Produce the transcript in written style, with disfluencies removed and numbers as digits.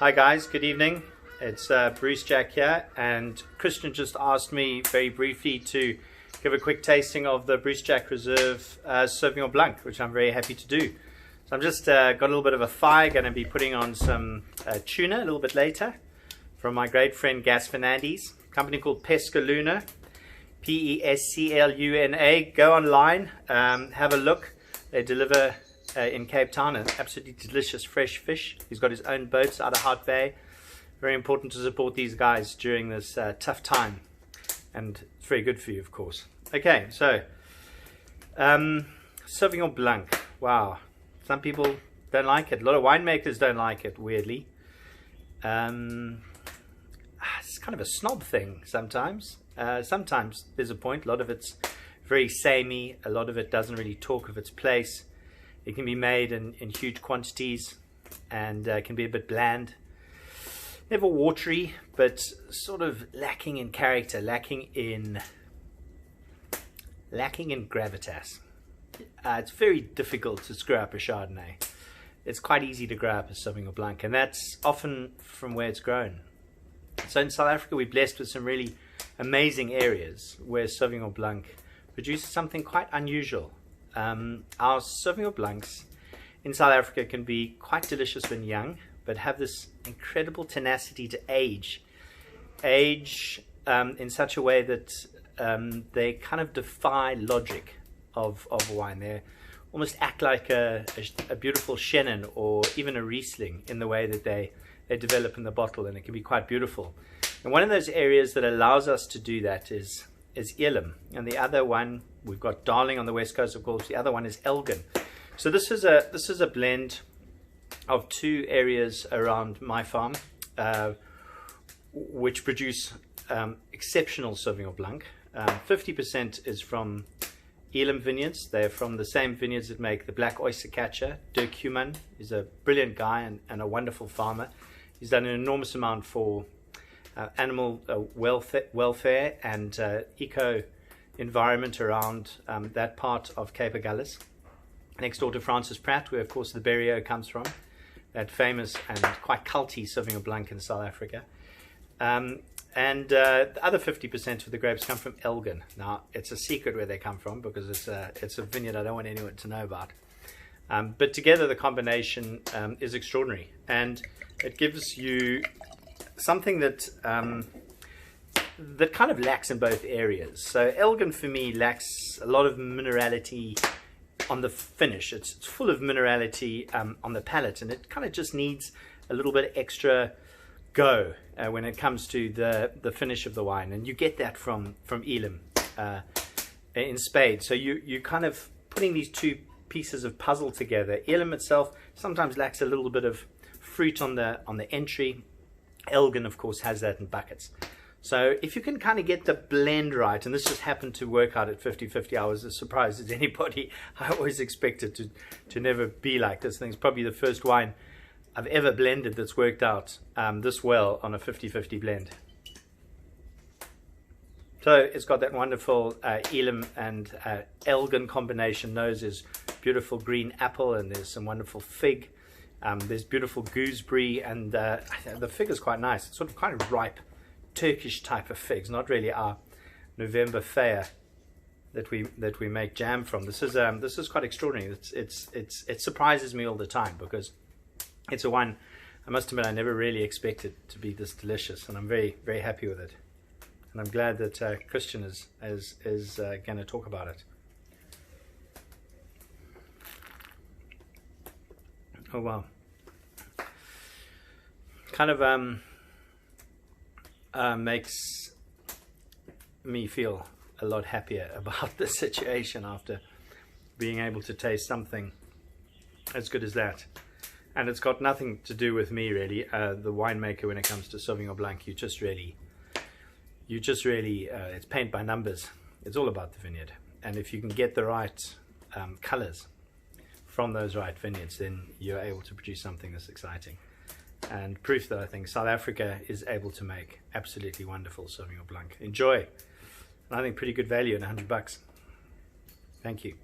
Hi guys, good evening. It's Bruce Jack here, and Christian just asked me very briefly to give a quick tasting of the Bruce Jack Reserve Sauvignon Blanc, which I'm very happy to do. So I'm just got a little bit of a thigh, going to be putting on some tuna a little bit later from my great friend Gas Fernandes, a company called Pescaluna, Pescluna. Go online, have a look. They deliver in Cape Town an absolutely delicious fresh fish. He's got his own boats out of Hart Bay. Very important to support these guys during this tough time, and it's very good for you, of course. Okay, so Sauvignon Blanc. Wow, some people don't like it. A lot of winemakers don't like it, weirdly. It's kind of a snob thing sometimes. Sometimes there's a point. A lot of it's very samey. A lot of it doesn't really talk of its place. It can be made in huge quantities and can be a bit bland. Never watery, but sort of lacking in character, lacking in gravitas. It's very difficult to screw up a Chardonnay. It's quite easy to grow up a Sauvignon Blanc, and that's often from where it's grown. So in South Africa, we're blessed with some really amazing areas where Sauvignon Blanc produces something quite unusual. Our Sauvignon Blancs in South Africa can be quite delicious when young, but have this incredible tenacity to age in such a way that they kind of defy logic of wine. They almost act like a beautiful Chenin or even a Riesling in the way that they develop in the bottle, and it can be quite beautiful. And one of those areas that allows us to do that is Elim, and the other one, we've got Darling on the west coast, of course. The other one is Elgin. So this is a blend of two areas around my farm, which produce exceptional Sauvignon Blanc. 50% is from Elim vineyards. They're from the same vineyards that make the Black Oyster Catcher. Dirk Human is a brilliant guy and a wonderful farmer. He's done an enormous amount for animal welfare and eco environment around that part of Cape Agulhas, next door to Francis Pratt, where of course the Berriot comes from, that famous and quite culty Sauvignon Blanc in South Africa. And the other 50% of the grapes come from Elgin. Now, it's a secret where they come from because it's a vineyard I don't want anyone to know about. But together the combination is extraordinary, and it gives you something that kind of lacks in both areas. So Elgin for me lacks a lot of minerality on the finish. It's full of minerality on the palate, and it kind of just needs a little bit extra go when it comes to the finish of the wine, and you get that from Elim in spades. So you kind of putting these two pieces of puzzle together. Elim itself sometimes lacks a little bit of fruit on the entry. Elgin, of course, has that in buckets. So if you can kind of get the blend right, and this just happened to work out at 50-50, I was as surprised as anybody. I always expected to never be like this. I think it's probably the first wine I've ever blended that's worked out this well on a 50-50 blend. So it's got that wonderful Elim and Elgin combination. Nose is beautiful green apple, and there's some wonderful fig. There's beautiful gooseberry, and the fig is quite nice. It's sort of kind of ripe Turkish type of figs, not really our November fair that we make jam from. This is quite extraordinary. It surprises me all the time because it's a wine, I must admit, I never really expected to be this delicious, and I'm very, very happy with it. And I'm glad that Christian is going to talk about it. Oh wow! Kind of makes me feel a lot happier about the situation after being able to taste something as good as that. And it's got nothing to do with me really, the winemaker. When it comes to Sauvignon Blanc, you just really, it's paint by numbers. It's all about the vineyard, and if you can get the right colors from those right vineyards, then you're able to produce something that's exciting. And proof that I think South Africa is able to make absolutely wonderful Sauvignon Blanc. Enjoy. And I think pretty good value at $100. Thank you.